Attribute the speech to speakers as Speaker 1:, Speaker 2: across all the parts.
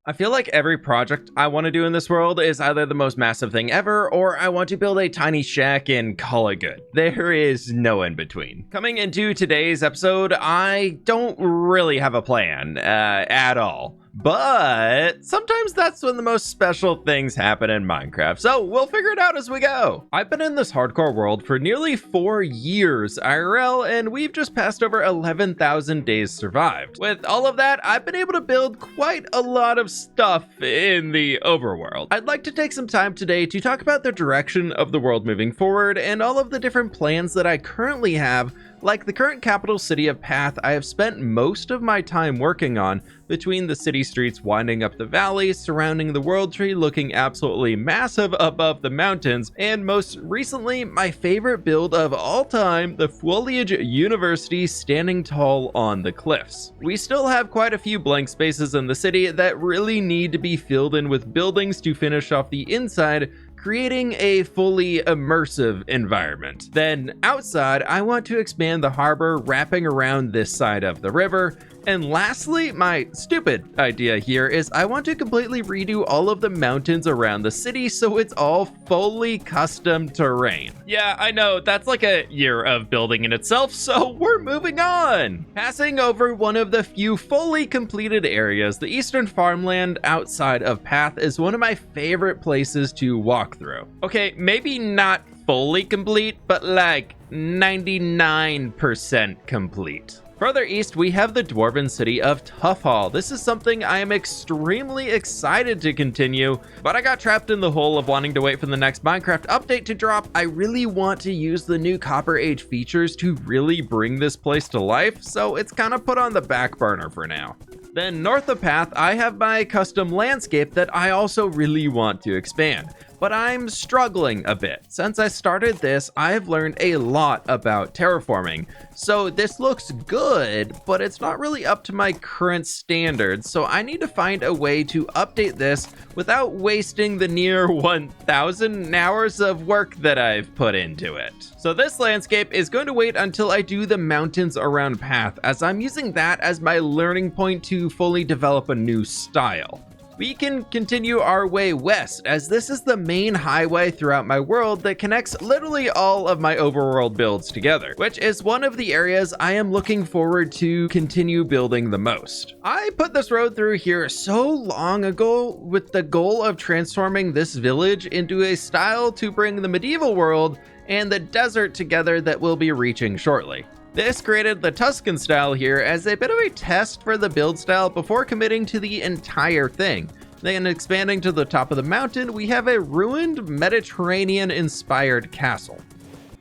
Speaker 1: I feel like every project I want to do in this world is either the most massive thing ever, or I want to build a tiny shack and call it good. There is no in between. Coming into today's episode, I don't really have a plan at all. But sometimes that's when the most special things happen in Minecraft, so we'll figure it out as we go. I've been in this hardcore world for nearly 4 years IRL, and we've just passed over 11,000 days survived. With all of that, I've been able to build quite a lot of stuff in the overworld. I'd like to take some time today to talk about the direction of the world moving forward and all of the different plans that I currently have. Like the current capital city of Path, I have spent most of my time working on, between the city streets winding up the valley, surrounding the world tree looking absolutely massive above the mountains, and most recently, my favorite build of all time, the Foliage University standing tall on the cliffs. We still have quite a few blank spaces in the city that really need to be filled in with buildings to finish off the inside, creating a fully immersive environment. Then outside, I want to expand the harbor wrapping around this side of the river. And lastly, my stupid idea here is I want to completely redo all of the mountains around the city so it's all fully custom terrain. Yeah, I know, that's like a year of building in itself, so we're moving on. Passing over one of the few fully completed areas, the eastern farmland outside of Path is one of my favorite places to walk through. Okay, maybe not fully complete, but like 99% complete. Further east, we have the dwarven city of Toughall. This is something I am extremely excited to continue, but I got trapped in the hole of wanting to wait for the next Minecraft update to drop. I really want to use the new Copper Age features to really bring this place to life, so it's kind of put on the back burner for now. Then north of Path, I have my custom landscape that I also really want to expand. But I'm struggling a bit. Since I started this, I've learned a lot about terraforming. So this looks good, but it's not really up to my current standards. So I need to find a way to update this without wasting the near 1,000 hours of work that I've put into it. So this landscape is going to wait until I do the mountains around Path, as I'm using that as my learning point to fully develop a new style. We can continue our way west, as this is the main highway throughout my world that connects literally all of my overworld builds together, which is one of the areas I am looking forward to continue building the most. I put this road through here so long ago with the goal of transforming this village into a style to bring the medieval world and the desert together that we'll be reaching shortly. This created the Tuscan style here as a bit of a test for the build style before committing to the entire thing. Then expanding to the top of the mountain, we have a ruined Mediterranean-inspired castle.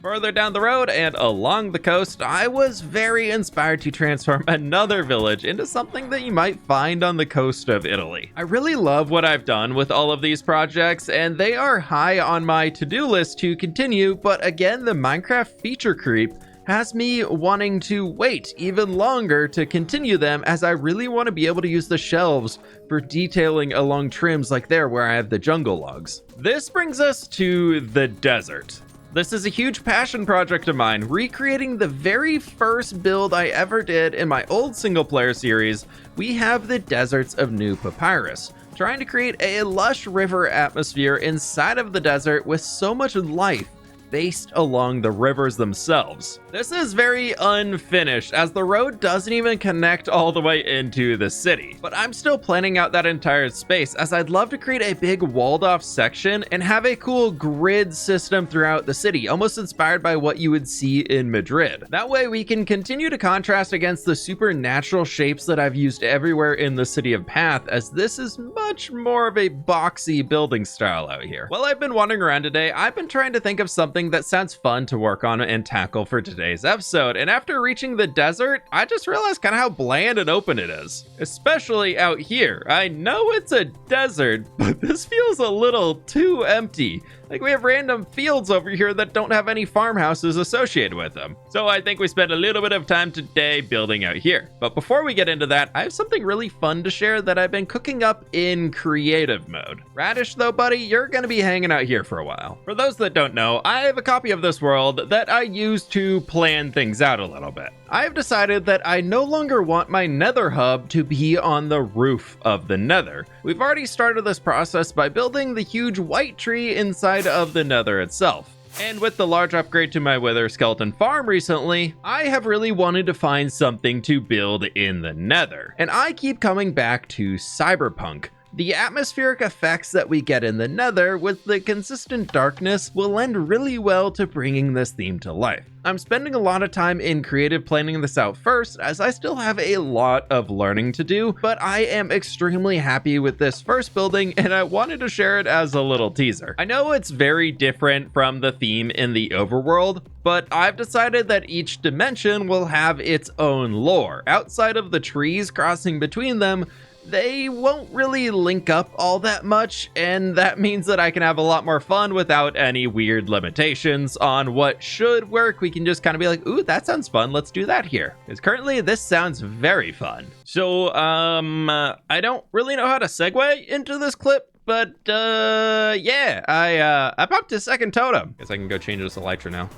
Speaker 1: Further down the road and along the coast, I was very inspired to transform another village into something that you might find on the coast of Italy. I really love what I've done with all of these projects, and they are high on my to-do list to continue, but again, the Minecraft feature creep has me wanting to wait even longer to continue them, as I really want to be able to use the shelves for detailing along trims like there where I have the jungle logs. This brings us to the desert. This is a huge passion project of mine, recreating the very first build I ever did in my old single player series. We have the deserts of New Papyrus, trying to create a lush river atmosphere inside of the desert with so much life based along the rivers themselves. This is very unfinished, as the road doesn't even connect all the way into the city. But I'm still planning out that entire space, as I'd love to create a big walled off section and have a cool grid system throughout the city, almost inspired by what you would see in Madrid. That way we can continue to contrast against the supernatural shapes that I've used everywhere in the city of Path, as this is much more of a boxy building style out here. While I've been wandering around today, I've been trying to think of something that sounds fun to work on and tackle for today's episode, and after reaching the desert, I just realized kind of how bland and open it is, especially out here. I know it's a desert, but this feels a little too empty. Like, we have random fields over here that don't have any farmhouses associated with them. So I think we spent a little bit of time today building out here. But before we get into that, I have something really fun to share that I've been cooking up in creative mode. Radish though, buddy, you're gonna be hanging out here for a while. For those that don't know, I have a copy of this world that I use to plan things out a little bit. I've decided that I no longer want my Nether hub to be on the roof of the Nether. We've already started this process by building the huge white tree inside of the Nether itself. And with the large upgrade to my Wither skeleton farm recently, I have really wanted to find something to build in the Nether. And I keep coming back to Cyberpunk. The atmospheric effects that we get in the Nether with the consistent darkness will lend really well to bringing this theme to life. I'm spending a lot of time in creative planning this out first, as I still have a lot of learning to do, but I am extremely happy with this first building and I wanted to share it as a little teaser. I know it's very different from the theme in the overworld, but I've decided that each dimension will have its own lore. Outside of the trees crossing between them, they won't really link up all that much, and that means that I can have a lot more fun without any weird limitations on what should work. We can just kind of be like, ooh, that sounds fun, let's do that here. Because currently this sounds very fun. So, I don't really know how to segue into this clip, but yeah, I popped a second totem. Guess I can go change this elytra now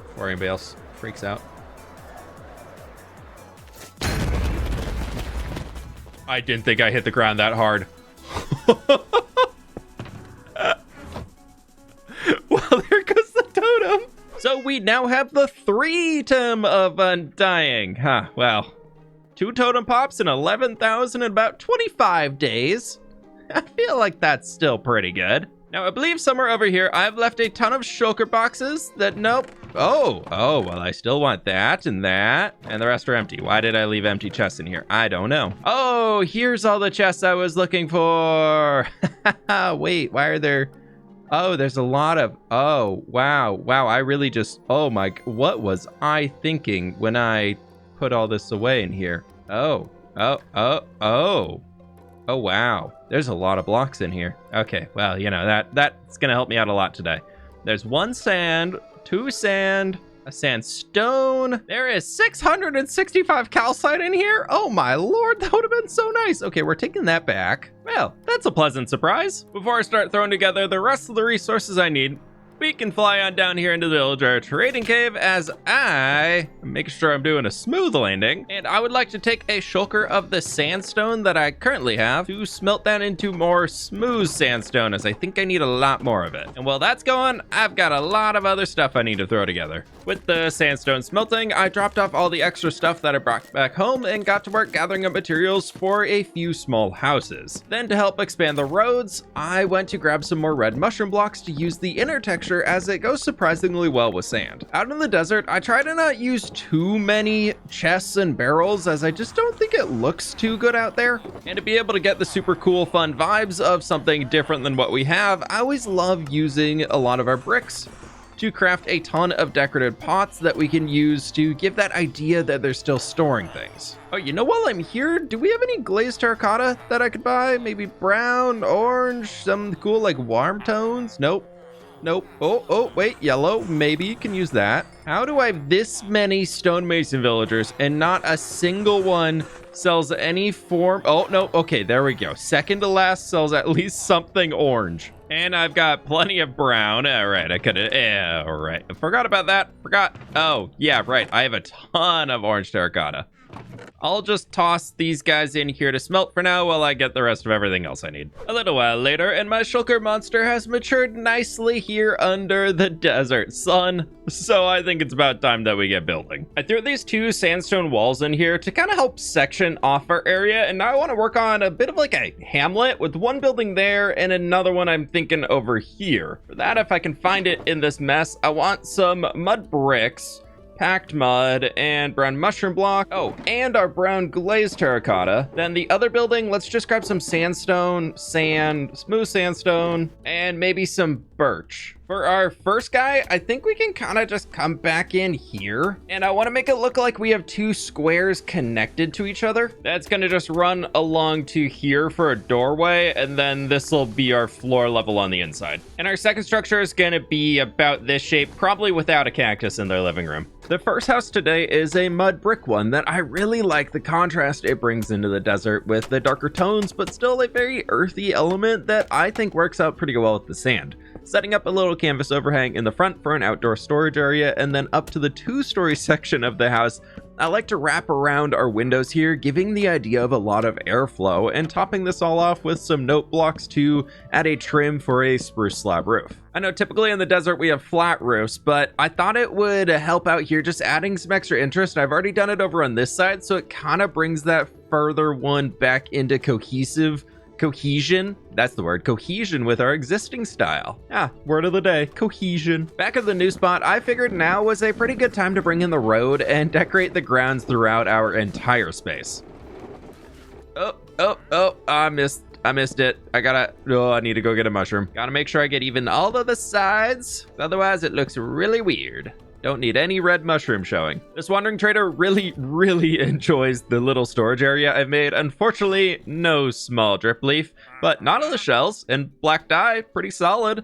Speaker 1: before anybody else freaks out. I didn't think I hit the ground that hard. Well, there goes the totem. So we now have the 3 Totem of Undying. Huh, well. 2 totem pops in 11,000 in about 25 days. I feel like that's still pretty good. Now, I believe somewhere over here, I've left a ton of shulker boxes that, nope. Oh, well, I still want that and that, and the rest are empty. Why did I leave empty chests in here? I don't know. Oh, here's all the chests I was looking for. Wait, why are there? Oh, there's a lot of, oh, wow, I really just, oh my, what was I thinking when I put all this away in here? Oh, wow. There's a lot of blocks in here. Okay, well, you know, that's gonna help me out a lot today. There's 1 sand, 2 sand, a sandstone. There is 665 calcite in here. Oh my lord, that would have been so nice. Okay, we're taking that back. Well, that's a pleasant surprise. Before I start throwing together the rest of the resources I need, we can fly on down here into the villager trading cave as I make sure I'm doing a smooth landing. And I would like to take a shulker of the sandstone that I currently have to smelt that into more smooth sandstone, as I think I need a lot more of it. And while that's going, I've got a lot of other stuff I need to throw together. With the sandstone smelting, I dropped off all the extra stuff that I brought back home and got to work gathering up materials for a few small houses. Then to help expand the roads, I went to grab some more red mushroom blocks to use the inner texture, as it goes surprisingly well with sand. Out in the desert, I try to not use too many chests and barrels, as I just don't think it looks too good out there. And to be able to get the super cool fun vibes of something different than what we have, I always love using a lot of our bricks to craft a ton of decorative pots that we can use to give that idea that they're still storing things. Oh, you know, while I'm here, do we have any glazed terracotta that I could buy? Maybe brown, orange, some cool like warm tones? Nope. Oh, wait, yellow, maybe you can use that. How do I have this many stonemason villagers and not a single one sells any form? Oh, no, okay, there we go. Second to last sells at least something orange. And I've got plenty of brown. All right, I could have, all right. I forgot about that, Oh, yeah, right, I have a ton of orange terracotta. I'll just toss these guys in here to smelt for now while I get the rest of everything else I need. A little while later, and my shulker monster has matured nicely here under the desert sun, so I think it's about time that we get building. I threw these 2 sandstone walls in here to kind of help section off our area, and now I want to work on a bit of like a hamlet with 1 building there and another one I'm thinking over here. For that, if I can find it in this mess, I want some mud bricks, packed mud, and brown mushroom block. Oh, and our brown glazed terracotta. Then the other building, let's just grab some sandstone, sand, smooth sandstone, and maybe some birch. For our first guy, I think we can kind of just come back in here. And I want to make it look like we have 2 squares connected to each other. That's going to just run along to here for a doorway. And then this will be our floor level on the inside. And our second structure is going to be about this shape, probably without a cactus in their living room. The first house today is a mud brick one that I really like the contrast it brings into the desert with the darker tones, but still a very earthy element that I think works out pretty well with the sand. setting up a little canvas overhang in the front for an outdoor storage area, and then up to the 2-story section of the house. I like to wrap around our windows here, giving the idea of a lot of airflow, and topping this all off with some note blocks to add a trim for a spruce slab roof. I know typically in the desert we have flat roofs, but I thought it would help out here just adding some extra interest. I've already done it over on this side, so it kind of brings that further one back into cohesion. That's the word, cohesion with our existing style. Word of the day, cohesion. Back at the new spot, I figured now was a pretty good time to bring in the road and decorate the grounds throughout our entire space. I missed it. I need to go get a mushroom. Gotta make sure I get even all of the sides, otherwise it looks really weird. Don't need any red mushroom showing. This wandering trader really enjoys the little storage area I've made. Unfortunately, no small drip leaf, but not on the shells, and black dye, pretty solid.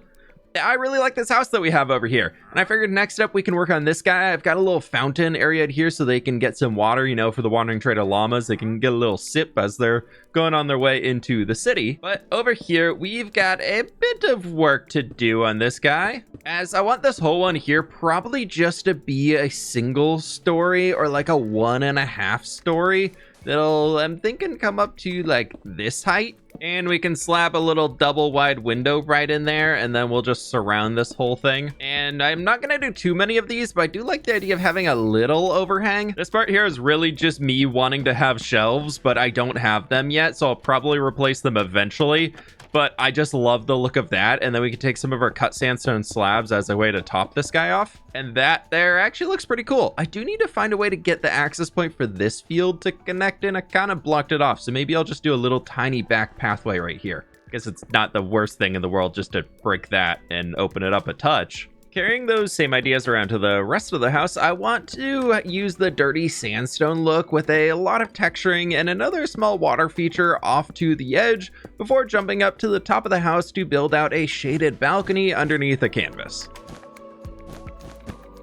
Speaker 1: I really like this house that we have over here, and I figured next up we can work on this guy. I've got a little fountain area here so they can get some water, you know, for the wandering trader llamas. They can get a little sip as they're going on their way into the city. But over here, we've got a bit of work to do on this guy, as I want this whole one here probably just to be a single story or like a 1.5 story. That'll, I'm thinking, come up to like this height. And we can slap a little double wide window right in there, and then we'll just surround this whole thing. And I'm not gonna do too many of these, but I do like the idea of having a little overhang. This part here is really just me wanting to have shelves, but I don't have them yet, so I'll probably replace them eventually. But I just love the look of that. And then we can take some of our cut sandstone slabs as a way to top this guy off. And that there actually looks pretty cool. I do need to find a way to get the access point for this field to connect in. I kind of blocked it off. So maybe I'll just do a little tiny back pathway right here. I guess it's not the worst thing in the world just to break that and open it up a touch. Carrying those same ideas around to the rest of the house, I want to use the dirty sandstone look with a lot of texturing and another small water feature off to the edge before jumping up to the top of the house to build out a shaded balcony underneath the canvas.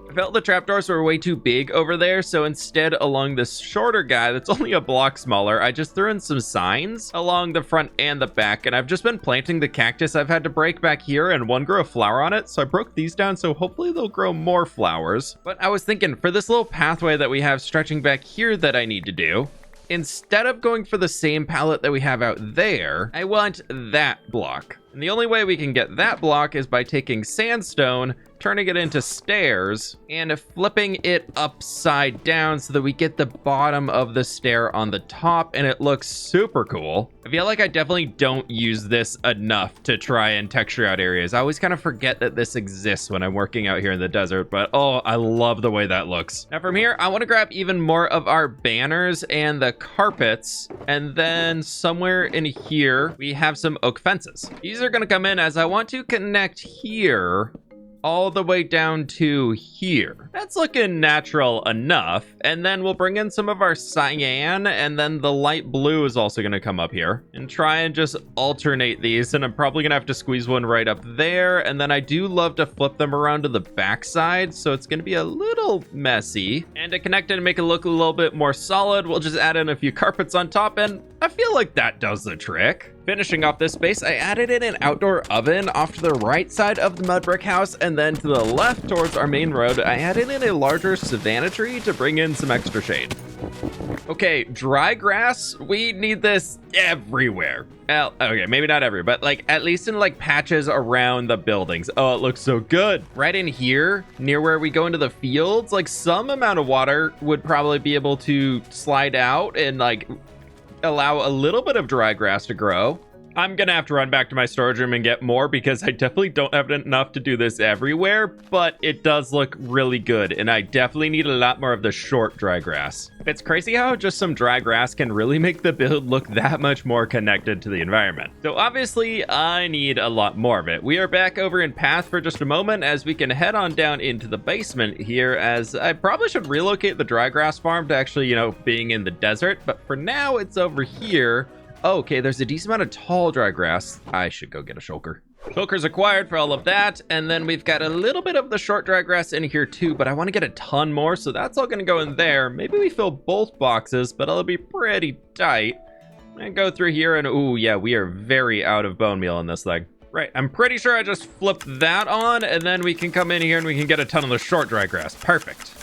Speaker 1: I felt the trapdoors were way too big over there, so instead along this shorter guy that's only a block smaller, I just threw in some signs along the front and the back, and I've just been planting the cactus I've had to break back here, and one grew a flower on it, so I broke these down, so hopefully they'll grow more flowers. But I was thinking, for this little pathway that we have stretching back here that I need to do, instead of going for the same palette that we have out there, I want that block. And the only way we can get that block is by taking sandstone, turning it into stairs, and flipping it upside down so that we get the bottom of the stair on the top, and it looks super cool. I feel like I definitely don't use this enough to try and texture out areas. I always kind of forget that this exists when I'm working out here in the desert, but oh, I love the way that looks. Now from here, I want to grab even more of our banners and the carpets, and then somewhere in here, we have some oak fences. These are going to come in as I want to connect here all the way down to here. That's looking natural enough. And then we'll bring in some of our cyan, and then the light blue is also going to come up here, and try and just alternate these. And I'm probably gonna have to squeeze one right up there. And then I do love to flip them around to the backside, so it's gonna be a little messy. And to connect it and make it look a little bit more solid, we'll just add in a few carpets on top, and I feel like that does the trick. Finishing off this space, I added in an outdoor oven off to the right side of the mud brick house, and then to the left towards our main road, I added in a larger savanna tree to bring in some extra shade. Okay, dry grass, we need this everywhere. Well, okay, maybe not everywhere, but like at least in like patches around the buildings. Oh, it looks so good. Right in here, near where we go into the fields, like some amount of water would probably be able to slide out and like allow a little bit of dry grass to grow. I'm gonna have to run back to my storage room and get more because I definitely don't have enough to do this everywhere, but it does look really good, and I definitely need a lot more of the short dry grass. It's crazy how just some dry grass can really make the build look that much more connected to the environment. So obviously I need a lot more of it. We are back over in path for just a moment as we can head on down into the basement here, as I probably should relocate the dry grass farm to actually, being in the desert, but for now it's over here. Okay, there's a decent amount of tall dry grass. I should go get a shulker. Shulker's acquired for all of that, and then we've got a little bit of the short dry grass in here too, but I want to get a ton more, so that's all going to go in there. Maybe we fill both boxes, but it'll be pretty tight. And go through here, and ooh, yeah, we are very out of bone meal in this thing. Right, I'm pretty sure I just flipped that on, and then we can come in here and we can get a ton of the short dry grass. Perfect.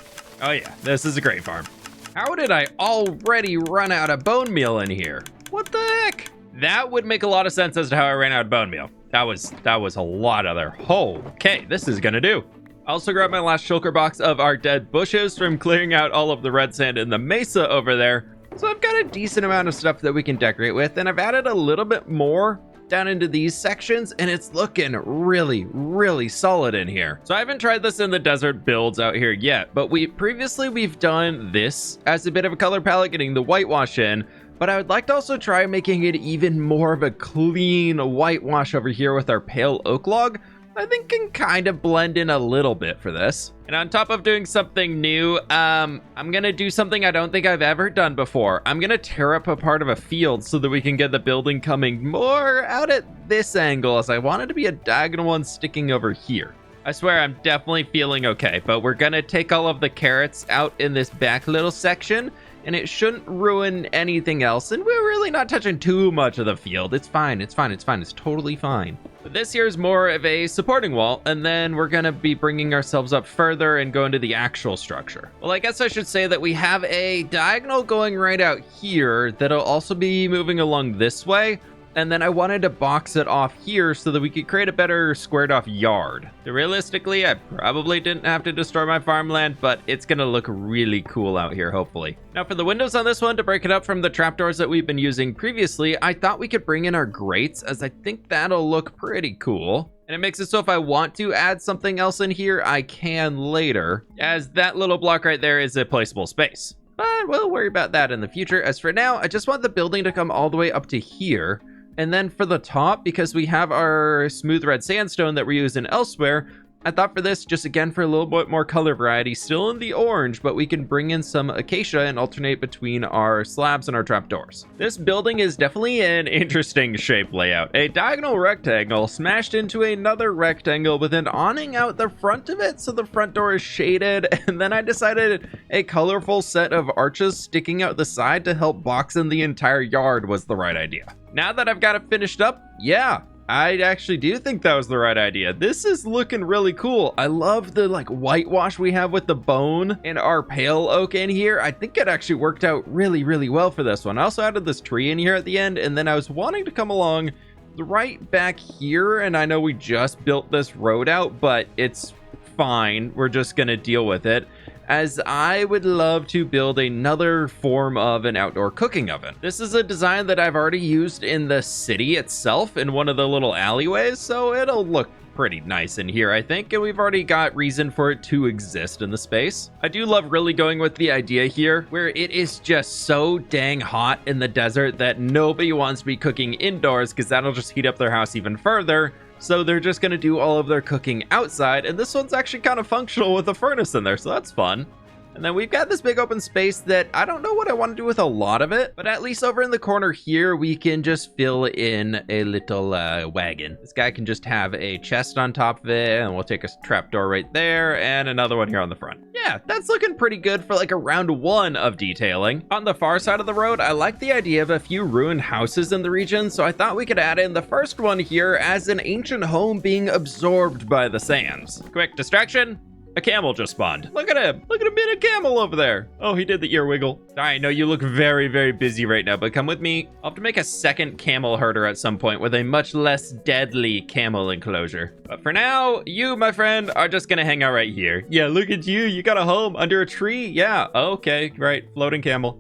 Speaker 1: Oh yeah, this is a great farm. How did I already run out of bone meal in here? What the heck? That would make a lot of sense as to how I ran out of bone meal. That was a lot of there. Oh, okay, this is gonna do. I also grabbed my last shulker box of our dead bushes from clearing out all of the red sand in the mesa over there. So I've got a decent amount of stuff that we can decorate with, and I've added a little bit more down into these sections, and it's looking really, really solid in here. So I haven't tried this in the desert builds out here yet, but we've done this as a bit of a color palette, getting the whitewash in, but I would like to also try making it even more of a clean whitewash over here with our pale oak log. I think can kind of blend in a little bit for this. And on top of doing something new, I'm gonna do something I don't think I've ever done before. I'm gonna tear up a part of a field so that we can get the building coming more out at this angle, as I want it to be a diagonal one sticking over here. I swear I'm definitely feeling okay, but we're gonna take all of the carrots out in this back little section, and it shouldn't ruin anything else. And we're really not touching too much of the field. It's fine, it's fine, it's fine, it's totally fine. But this here is more of a supporting wall, and then we're gonna be bringing ourselves up further and go into the actual structure. Well, I guess I should say that we have a diagonal going right out here that'll also be moving along this way. And then I wanted to box it off here so that we could create a better squared off yard. So realistically, I probably didn't have to destroy my farmland, but it's gonna look really cool out here, hopefully. Now for the windows on this one, to break it up from the trapdoors that we've been using previously, I thought we could bring in our grates, as I think that'll look pretty cool. And it makes it so if I want to add something else in here, I can later, as that little block right there is a placeable space. But we'll worry about that in the future. As for now, I just want the building to come all the way up to here. And then for the top, because we have our smooth red sandstone that we're using elsewhere, I thought for this, just again for a little bit more color variety, still in the orange, but we can bring in some acacia and alternate between our slabs and our trapdoors. This building is definitely an interesting shape layout. A diagonal rectangle smashed into another rectangle with an awning out the front of it, so the front door is shaded, and then I decided a colorful set of arches sticking out the side to help box in the entire yard was the right idea. Now that I've got it finished up, yeah, I actually do think that was the right idea. This is looking really cool. I love the whitewash we have with the bone and our pale oak in here. I think it actually worked out really, really well for this one. I also added this tree in here at the end, and then I was wanting to come along right back here, and I know we just built this road out, but it's fine. We're just gonna deal with it, as I would love to build another form of an outdoor cooking oven. This is a design that I've already used in the city itself in one of the little alleyways, so it'll look pretty nice in here, I think, and we've already got reason for it to exist in the space. I do love really going with the idea here where it is just so dang hot in the desert that nobody wants to be cooking indoors, because that'll just heat up their house even further. So they're just going to do all of their cooking outside, and this one's actually kind of functional with a furnace in there, so that's fun. And then we've got this big open space that I don't know what I want to do with a lot of it, but at least over in the corner here, we can just fill in a little wagon. This guy can just have a chest on top of it, and we'll take a trapdoor right there, and another one here on the front. Yeah, that's looking pretty good for a round one of detailing. On the far side of the road, I like the idea of a few ruined houses in the region, so I thought we could add in the first one here as an ancient home being absorbed by the sands. Quick distraction. A camel just spawned. Look at him. Look at him being a camel over there. Oh, he did the ear wiggle. I know you look very, very busy right now, but come with me. I'll have to make a second camel herder at some point with a much less deadly camel enclosure. But for now, you, my friend, are just gonna hang out right here. Yeah, look at you. You got a home under a tree. Yeah, okay, right. Floating camel.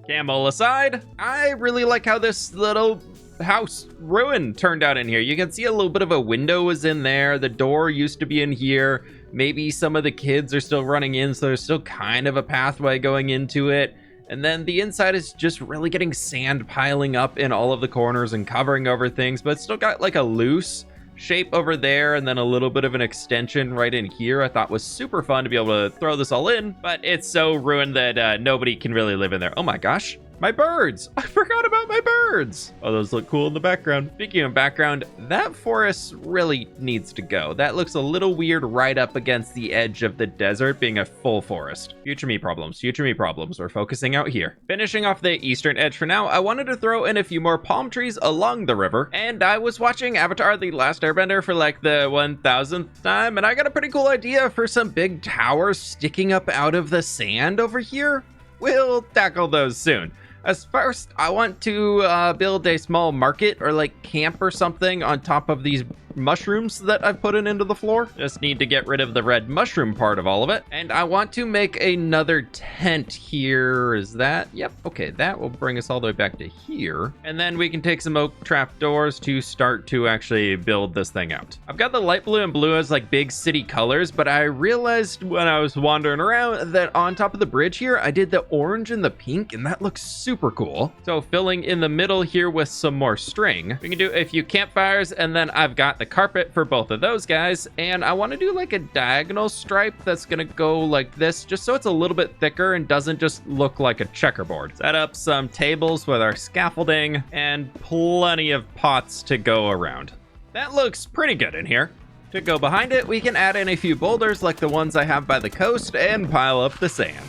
Speaker 1: Camel aside, I really like how this little house ruin turned out in here. You can see a little bit of a window was in there. The door used to be in here. Maybe some of the kids are still running in, so there's still kind of a pathway going into it. And then the inside is just really getting sand piling up in all of the corners and covering over things, but it's still got a loose shape over there, and then a little bit of an extension right in here. I thought was super fun to be able to throw this all in, but it's so ruined that nobody can really live in there. Oh my gosh, my birds! I forgot about my birds! birds. Oh, those look cool in the background. Speaking of background, that forest really needs to go. That looks a little weird right up against the edge of the desert being a full forest. Future me problems, future me problems. We're focusing out here. Finishing off the eastern edge for now, I wanted to throw in a few more palm trees along the river. And I was watching Avatar: The Last Airbender for like the 1000th time, and I got a pretty cool idea for some big towers sticking up out of the sand over here. We'll tackle those soon. As first, I want to build a small market or like camp or something on top of these mushrooms that I've put into the floor. Just need to get rid of the red mushroom part of all of it. And I want to make another tent here. Is that? Yep. Okay, that will bring us all the way back to here. And then we can take some oak trapdoors to start to actually build this thing out. I've got the light blue and blue as like big city colors, but I realized when I was wandering around that on top of the bridge here, I did the orange and the pink, and that looks super cool. So filling in the middle here with some more string. We can do a few campfires, and then I've got the carpet for both of those guys, and I want to do like a diagonal stripe that's gonna go like this, just so it's a little bit thicker and doesn't just look like a checkerboard. Set up some tables with our scaffolding and plenty of pots to go around. That looks pretty good in here. To go behind it, we can add in a few boulders like the ones I have by the coast and pile up the sand.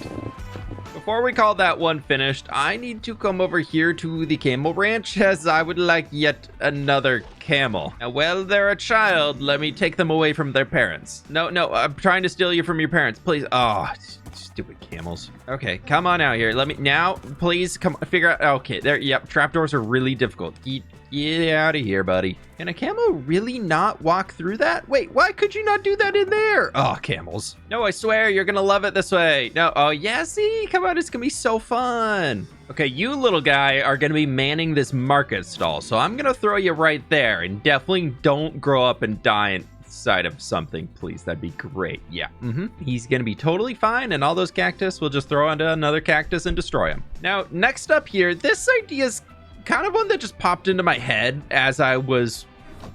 Speaker 1: Before we call that one finished, I need to come over here to the camel ranch, as I would like yet another camel. Now, while they're a child, let me take them away from their parents. No, I'm trying to steal you from your parents, please. Oh, stupid camels. Okay, come on out here. Let me, now, please, come figure out, okay, there, yep, trapdoors are really difficult. Get out of here, buddy. Can a camel really not walk through that? Wait, why could you not do that in there? Oh, camels. No, I swear, you're gonna love it this way. No, oh yeah, see? Come on, it's gonna be so fun. Okay, you little guy are gonna be manning this market stall, so I'm gonna throw you right there, and definitely don't grow up and die inside of something, please. That'd be great. Yeah, he's gonna be totally fine, and all those cactus, we'll just throw onto another cactus and destroy him. Now, next up here, this idea's kind of one that just popped into my head as I was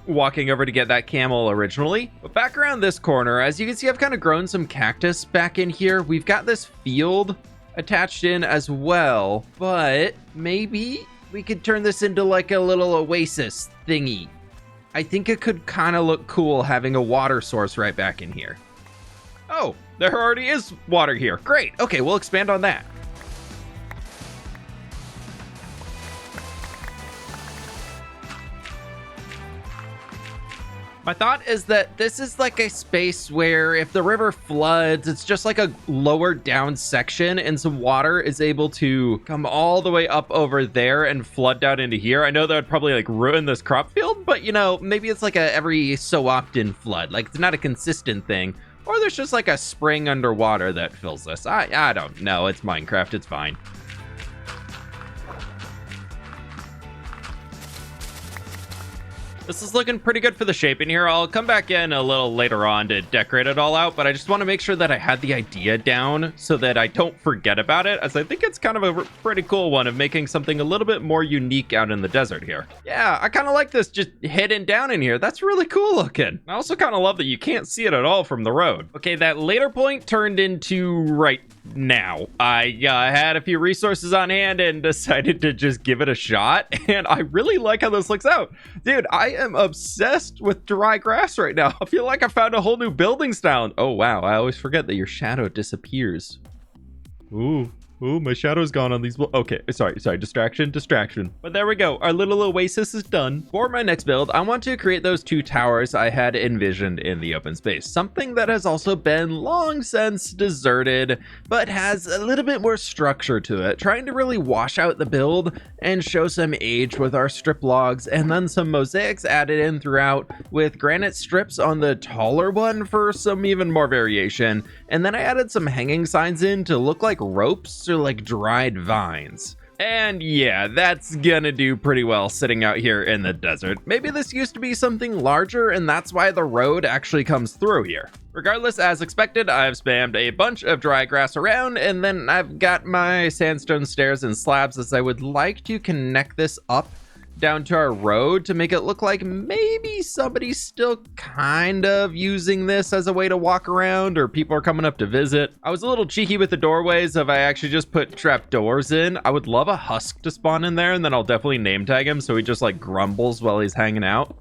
Speaker 1: walking over to get that camel originally. But back around this corner, as you can see, I've kind of grown some cactus back in here. We've got this field attached in as well, but maybe we could turn this into like a little oasis thingy. I think it could kind of look cool having a water source right back in here. Oh, there already is water here. Great. Okay, we'll expand on that. My thought is that this is like a space where if the river floods, it's just like a lower down section and some water is able to come all the way up over there and flood down into here. I know that would probably like ruin this crop field, but you know, maybe it's like a every so often flood. Like it's not a consistent thing. Or there's just like a spring underwater that fills this. I don't know. It's Minecraft. It's fine. This is looking pretty good for the shape in here. I'll come back in a little later on to decorate it all out, but I just want to make sure that I had the idea down so that I don't forget about it, as I think it's kind of a pretty cool one of making something a little bit more unique out in the desert here. Yeah, I kind of like this just hidden down in here. That's really cool looking. I also kind of love that you can't see it at all from the road. Okay, that later point turned into right now. I had a few resources on hand and decided to just give it a shot, and I really like how this looks out. Dude, I am obsessed with dry grass right now. I feel like I found a whole new building style. Oh wow, I always forget that your shadow disappears. Ooh, my shadow's gone on these. Okay, sorry, distraction. But there we go. Our little oasis is done. For my next build, I want to create those two towers I had envisioned in the open space. Something that has also been long since deserted, but has a little bit more structure to it. Trying to really wash out the build and show some age with our strip logs, and then some mosaics added in throughout with granite strips on the taller one for some even more variation. And then I added some hanging signs in to look like ropes or like dried vines. And yeah, that's gonna do pretty well sitting out here in the desert. Maybe this used to be something larger and that's why the road actually comes through here. Regardless, as expected, I've spammed a bunch of dry grass around, and then I've got my sandstone stairs and slabs as I would like to connect this up down to our road to make it look like maybe somebody's still kind of using this as a way to walk around, or people are coming up to visit. I was a little cheeky with the doorways if I actually just put trapdoors in. I would love a husk to spawn in there, and then I'll definitely name tag him so he just like grumbles while he's hanging out.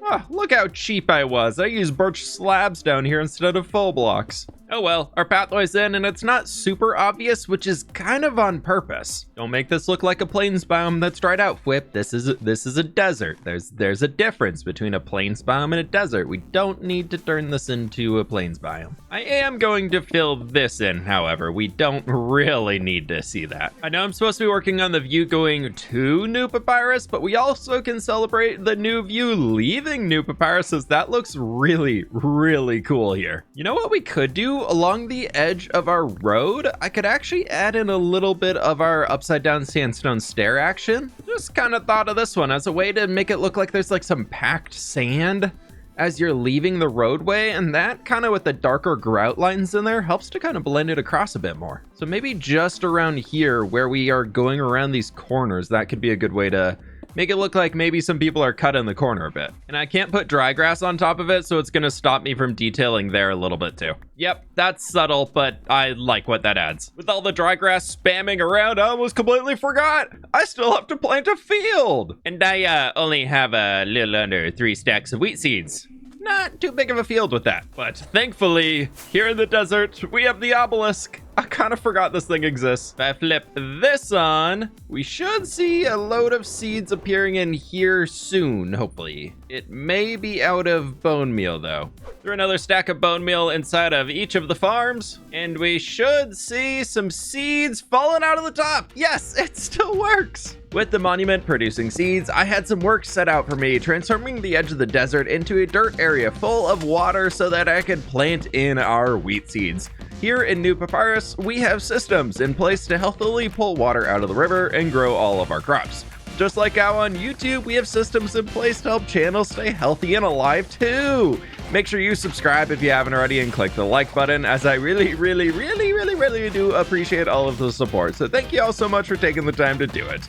Speaker 1: Oh, look how cheap I was. I used birch slabs down here instead of full blocks. Oh well, our pathway's in and it's not super obvious, which is kind of on purpose. Don't make this look like a plains biome that's dried out, fWhip. This is a desert. There's a difference between a plains biome and a desert. We don't need to turn this into a plains biome. I am going to fill this in, however. We don't really need to see that. I know I'm supposed to be working on the view going to New Papyrus, but we also can celebrate the new view leaving New Papyrus, as that looks really, really cool here. You know what we could do? Along the edge of our road, I could actually add in a little bit of our upside down sandstone stair action. Just kind of thought of this one as a way to make it look like there's like some packed sand as you're leaving the roadway, and that kind of with the darker grout lines in there helps to kind of blend it across a bit more. So maybe just around here where we are going around these corners, that could be a good way to make it look like maybe some people are cut in the corner a bit. And I can't put dry grass on top of it, so it's gonna stop me from detailing there a little bit too. Yep, that's subtle, but I like what that adds. With all the dry grass spamming around, I almost completely forgot. I still have to plant a field. And I only have a little under 3 stacks of wheat seeds. Not too big of a field with that. But thankfully, here in the desert, we have the obelisk. I kind of forgot this thing exists. If I flip this on, we should see a load of seeds appearing in here soon, hopefully. It may be out of bone meal, though. Throw another stack of bone meal inside of each of the farms, and we should see some seeds falling out of the top. Yes, it still works. With the monument producing seeds, I had some work set out for me, transforming the edge of the desert into a dirt area full of water so that I could plant in our wheat seeds. Here in New Papyrus, we have systems in place to healthily pull water out of the river and grow all of our crops. Just like how on YouTube, we have systems in place to help channels stay healthy and alive too. Make sure you subscribe if you haven't already and click the like button, as I really do appreciate all of the support. So thank you all so much for taking the time to do it.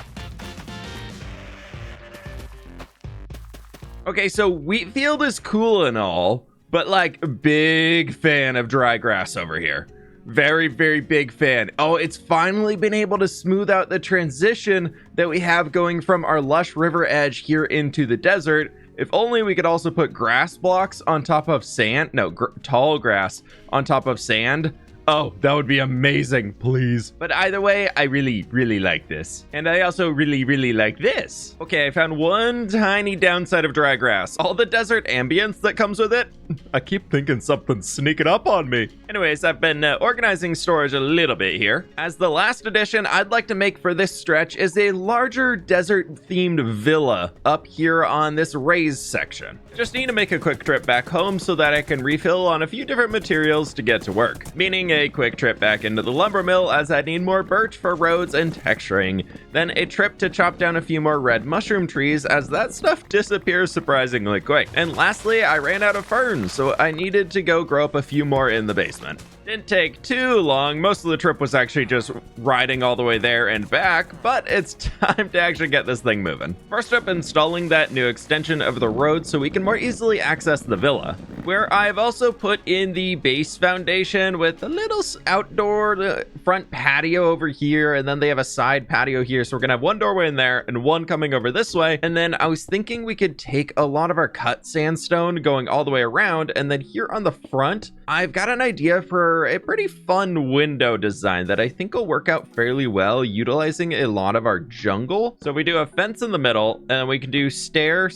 Speaker 1: Okay, so Wheatfield is cool and all, but like big fan of dry grass over here. Very, very big fan. Oh, it's finally been able to smooth out the transition that we have going from our lush river edge here into the desert. If only we could also put grass blocks on top of sand. No, tall grass on top of sand. Oh, that would be amazing, please. But either way, I really like this. And I also really like this. Okay, I found one tiny downside of dry grass. All the desert ambience that comes with it. I keep thinking something's sneaking up on me. Anyways, I've been organizing storage a little bit here. As the last addition I'd like to make for this stretch is a larger desert-themed villa up here on this raised section. Just need to make a quick trip back home so that I can refill on a few different materials to get to work. Meaning a quick trip back into the lumber mill as I need more birch for roads and texturing. Then a trip to chop down a few more red mushroom trees as that stuff disappears surprisingly quick. And lastly, I ran out of ferns, so I needed to go grow up a few more in the basement. Didn't take too long. Most of the trip was actually just riding all the way there and back, but it's time to actually get this thing moving. First up, installing that new extension of the road so we can more easily access the villa, where I've also put in the base foundation with a little outdoor front patio over here, and then they have a side patio here, so we're gonna have one doorway in there and one coming over this way. And then I was thinking we could take a lot of our cut sandstone going all the way around, and then here on the front I've got an idea for a pretty fun window design that I think will work out fairly well utilizing a lot of our jungle. So we do a fence in the middle, and we can do stair,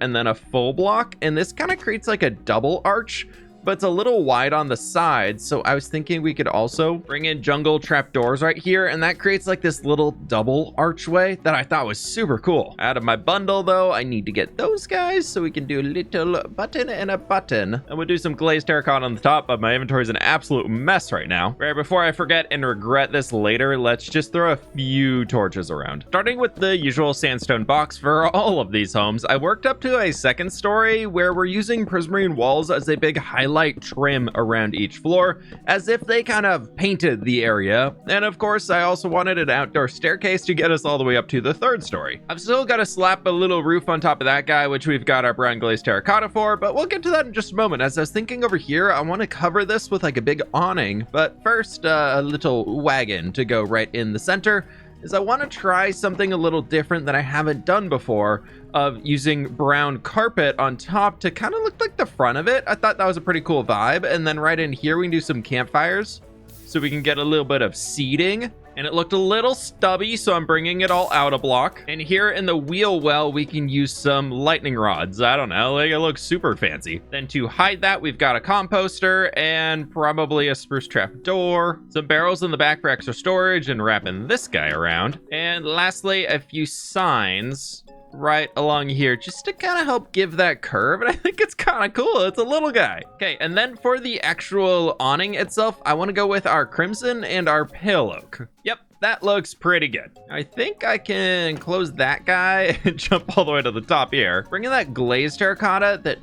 Speaker 1: and then a full block, and this kind of creates like a double arch, but it's a little wide on the side. So I was thinking we could also bring in jungle trapdoors right here, and that creates like this little double archway that I thought was super cool. Out of my bundle though, I need to get those guys so we can do a little button and a button, and we'll do some glazed terracotta on the top, but my inventory is an absolute mess right now. Right before I forget and regret this later, let's just throw a few torches around. Starting with the usual sandstone box for all of these homes, I worked up to a second story where we're using prismarine walls as a big highlight light trim around each floor, as if they kind of painted the area. And of course, I also wanted an outdoor staircase to get us all the way up to the 3rd story. I've still got to slap a little roof on top of that guy, which we've got our brown glazed terracotta for, but we'll get to that in just a moment. As I was thinking over here, I want to cover this with like a big awning, but first a little wagon to go right in the center, is I want to try something a little different that I haven't done before, of using brown carpet on top to kind of look like the front of it. I thought that was a pretty cool vibe. And then right in here, we can do some campfires so we can get a little bit of seating. And it looked a little stubby, so I'm bringing it all out a block. And here in the wheel well, we can use some lightning rods. I don't know, like it looks super fancy. Then to hide that, we've got a composter and probably a spruce trap door, some barrels in the back for extra storage, and wrapping this guy around. And lastly, a few signs right along here just to kind of help give that curve, and I think it's kind of cool. It's a little guy. Okay, and then for the actual awning itself, I want to go with our crimson and our pale oak. Yep, that looks pretty good. I think I can close that guy and jump all the way to the top here. Bringing that glazed terracotta that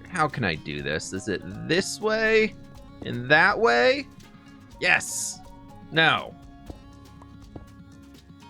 Speaker 1: how can I do this? Is it this way and that way? Yes. No.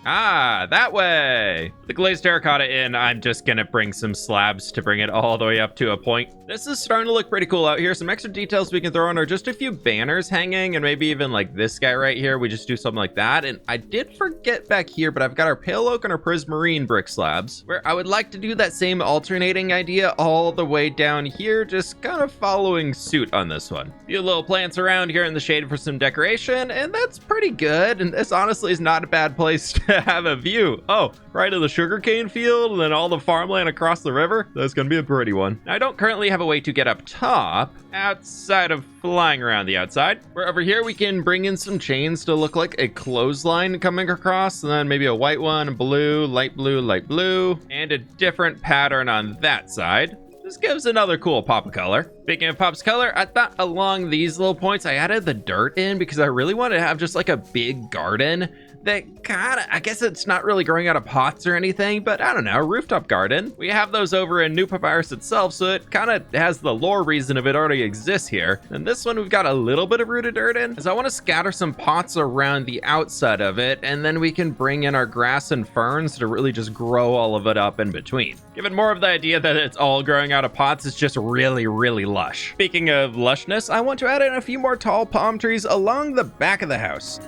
Speaker 1: Ah, that way. The glazed terracotta in, I'm just gonna bring some slabs to bring it all the way up to a point. This is starting to look pretty cool out here. Some extra details we can throw on are just a few banners hanging, and maybe even like this guy right here. We just do something like that. And I did forget back here, but I've got our pale oak and our prismarine brick slabs, where I would like to do that same alternating idea all the way down here, just kind of following suit on this one. A few little plants around here in the shade for some decoration, and that's pretty good. And this honestly is not a bad place to have a view. Oh, right of the sugarcane field and then all the farmland across the river. That's gonna be a pretty one. Now, I don't currently have a way to get up top outside of flying around the outside. Where over here we can bring in some chains to look like a clothesline coming across, and then maybe a white one, blue, light blue, and a different pattern on that side. This gives another cool pop of color. Speaking of pops of color, I thought along these little points I added the dirt in because I really wanted to have just like a big garden that kind of, I guess it's not really growing out of pots or anything, but I don't know, rooftop garden. We have those over in New Papyrus itself, so it kind of has the lore reason of it already exists here. And this one we've got a little bit of rooted dirt in, so I want to scatter some pots around the outside of it, and then we can bring in our grass and ferns to really just grow all of it up in between. Given more of the idea that it's all growing out of pots, it's just really, really lush. Speaking of lushness, I want to add in a few more tall palm trees along the back of the house.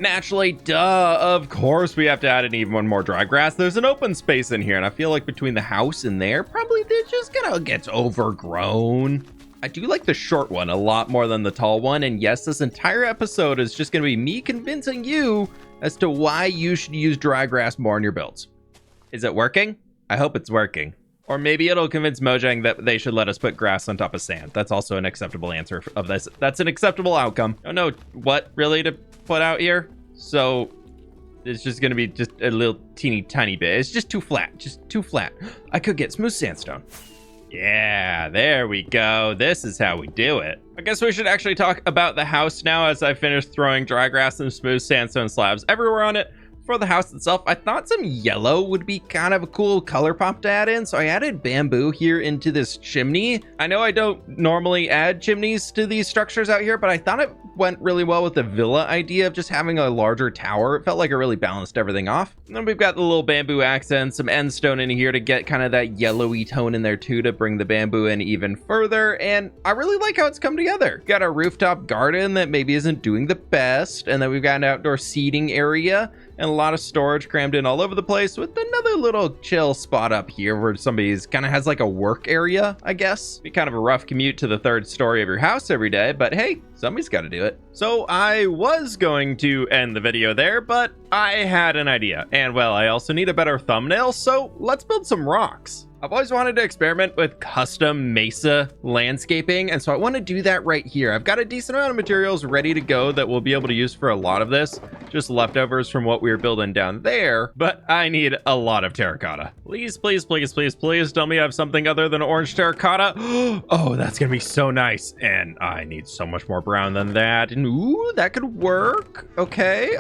Speaker 1: Naturally, duh, of course we have to add in even one more dry grass. There's an open space in here, and I feel like between the house and there, probably they're just gonna get overgrown. I do like the short one a lot more than the tall one, and yes, this entire episode is just gonna be me convincing you as to why you should use dry grass more in your builds. Is it working? I hope it's working. Or maybe it'll convince Mojang that they should let us put grass on top of sand. That's also an acceptable answer of this. That's an acceptable outcome. I don't know what really to put out here. So it's just going to be just a little teeny tiny bit. It's just too flat, I could get smooth sandstone. Yeah, there we go. This is how we do it. I guess we should actually talk about the house now as I finish throwing dry grass and smooth sandstone slabs everywhere on it. For the house itself, I thought some yellow would be kind of a cool color pop to add in, so I added bamboo here into this chimney. I know I don't normally add chimneys to these structures out here, but I thought it went really well with the villa idea of just having a larger tower. It felt like it really balanced everything off. And then we've got the little bamboo accents, some end stone in here to get kind of that yellowy tone in there too, to bring the bamboo in even further. And I really like how it's come together. Got a rooftop garden that maybe isn't doing the best, and then we've got an outdoor seating area and a lot of storage crammed in all over the place, with another little chill spot up here where somebody's kind of has like a work area, I guess. Be kind of a rough commute to the 3rd story of your house every day, but hey, somebody's got to do it. So I was going to end the video there, but I had an idea. And well, I also need a better thumbnail, so let's build some rocks. I've always wanted to experiment with custom Mesa landscaping, and so I want to do that right here. I've got a decent amount of materials ready to go that we'll be able to use for a lot of this, just leftovers from what we were building down there, but I need a lot of terracotta. Please, please, please, please, please tell me I have something other than orange terracotta. Oh, that's gonna be so nice, and I need so much more brown than that, and ooh, that could work. Okay,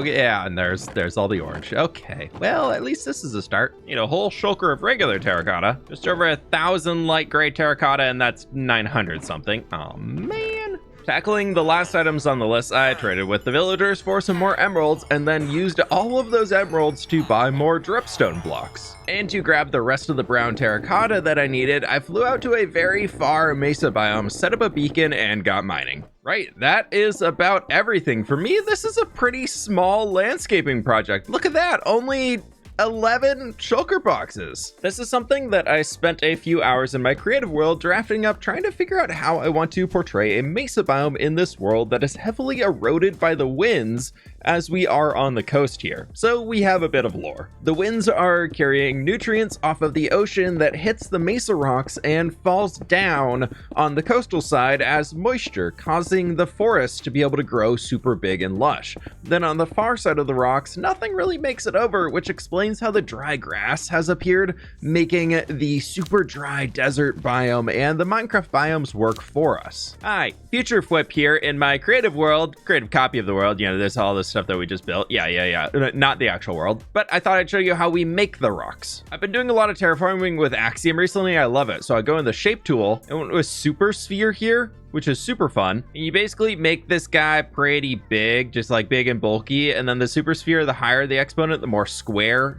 Speaker 1: yeah, and there's all the orange. Okay, well, at least this is a start. Need a whole shulker of regular terracotta. terracotta. Just over 1,000 light gray terracotta, and that's 900 something. Oh, man. Tackling the last items on the list, I traded with the villagers for some more emeralds and then used all of those emeralds to buy more dripstone blocks. And to grab the rest of the brown terracotta that I needed, I flew out to a very far Mesa biome, set up a beacon, and got mining. Right, that is about everything. For me, this is a pretty small landscaping project. Look at that, only 11 shulker boxes. This is something that I spent a few hours in my creative world drafting up, trying to figure out how I want to portray a mesa biome in this world that is heavily eroded by the winds, as we are on the coast here. So we have a bit of lore. The winds are carrying nutrients off of the ocean that hits the mesa rocks and falls down on the coastal side as moisture, causing the forest to be able to grow super big and lush. Then on the far side of the rocks, nothing really makes it over, which explains how the dry grass has appeared, making the super dry desert biome and the Minecraft biomes work for us. Hi, future fWhip here in my creative world, creative copy of the world. You know, there's all this stuff that we just built. Yeah. Not the actual world. But I thought I'd show you how we make the rocks. I've been doing a lot of terraforming with Axiom recently. I love it. So I go in the shape tool and went with super sphere here, which is super fun. And you basically make this guy pretty big, just like big and bulky. And then the super sphere, the higher the exponent, the more square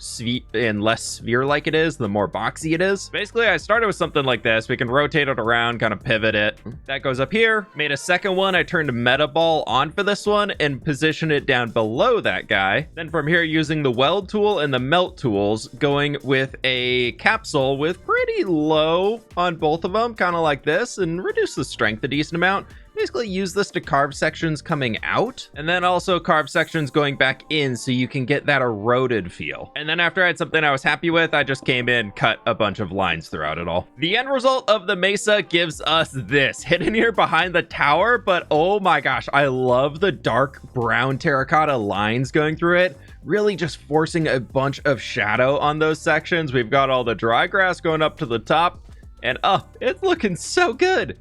Speaker 1: and less sphere-like it is, the more boxy it is. Basically, I started with something like this. We can rotate it around, kind of pivot it. That goes up here. Made a second one. I turned a meta ball on for this one and positioned it down below that guy. Then from here, using the weld tool and the melt tools, going with a capsule with pretty low on both of them, kind of like this, and reduce the strength a decent amount. Basically use this to carve sections coming out and then also carve sections going back in so you can get that eroded feel. And then after I had something I was happy with, I just came in, cut a bunch of lines throughout it all. The end result of the mesa gives us this hidden here behind the tower, but oh my gosh, I love the dark brown terracotta lines going through it, really just forcing a bunch of shadow on those sections. We've got all the dry grass going up to the top and it's looking so good.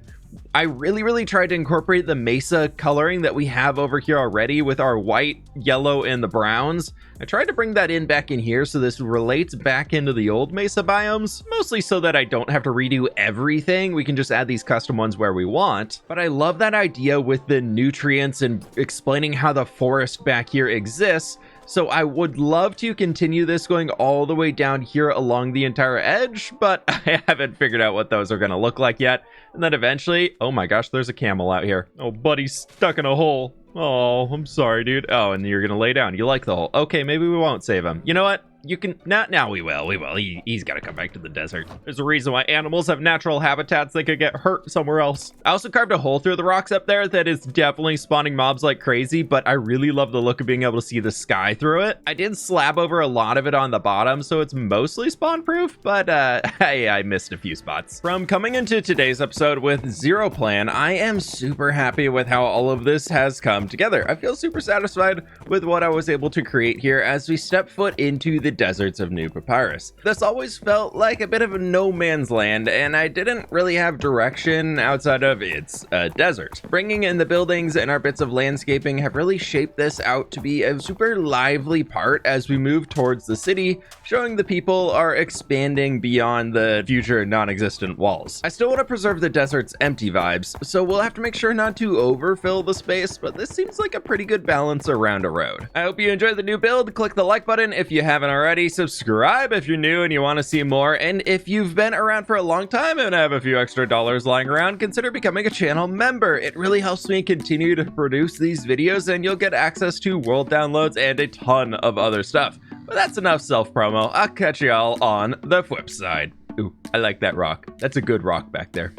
Speaker 1: I really tried to incorporate the mesa coloring that we have over here already with our white, yellow, and the browns. I tried to bring that in back in here so this relates back into the old mesa biomes, mostly so that I don't have to redo everything. We can just add these custom ones where we want. But I love that idea with the nutrients and explaining how the forest back here exists. So I would love to continue this going all the way down here along the entire edge, but I haven't figured out what those are going to look like yet. And then eventually, oh my gosh, there's a camel out here. Oh, buddy's stuck in a hole. Oh, I'm sorry, dude. Oh, and you're going to lay down. You like the hole. Okay, maybe we won't save him. You know what? You can not now. We will. He's got to come back to the desert. There's a reason why animals have natural habitats. They could get hurt somewhere else. I also carved a hole through the rocks up there that is definitely spawning mobs like crazy, but I really love the look of being able to see the sky through it. I did slab over a lot of it on the bottom, so it's mostly spawn proof, but I missed a few spots. From coming into today's episode with zero plan, I am super happy with how all of this has come together. I feel super satisfied with what I was able to create here as we step foot into the deserts of New Papyrus. This always felt like a bit of a no man's land, and I didn't really have direction outside of it's a desert. Bringing in the buildings and our bits of landscaping have really shaped this out to be a super lively part as we move towards the city, showing the people are expanding beyond the future non-existent walls. I still want to preserve the desert's empty vibes, so we'll have to make sure not to overfill the space, but this seems like a pretty good balance around a road. I hope you enjoyed the new build. Click the like button if you haven't already, subscribe if you're new and you want to see more, and if you've been around for a long time and have a few extra dollars lying around, consider becoming a channel member. It really helps me continue to produce these videos, and you'll get access to world downloads and a ton of other stuff. But that's enough self-promo. I'll catch y'all on the fWhip side. Ooh, I like that rock. That's a good rock back there.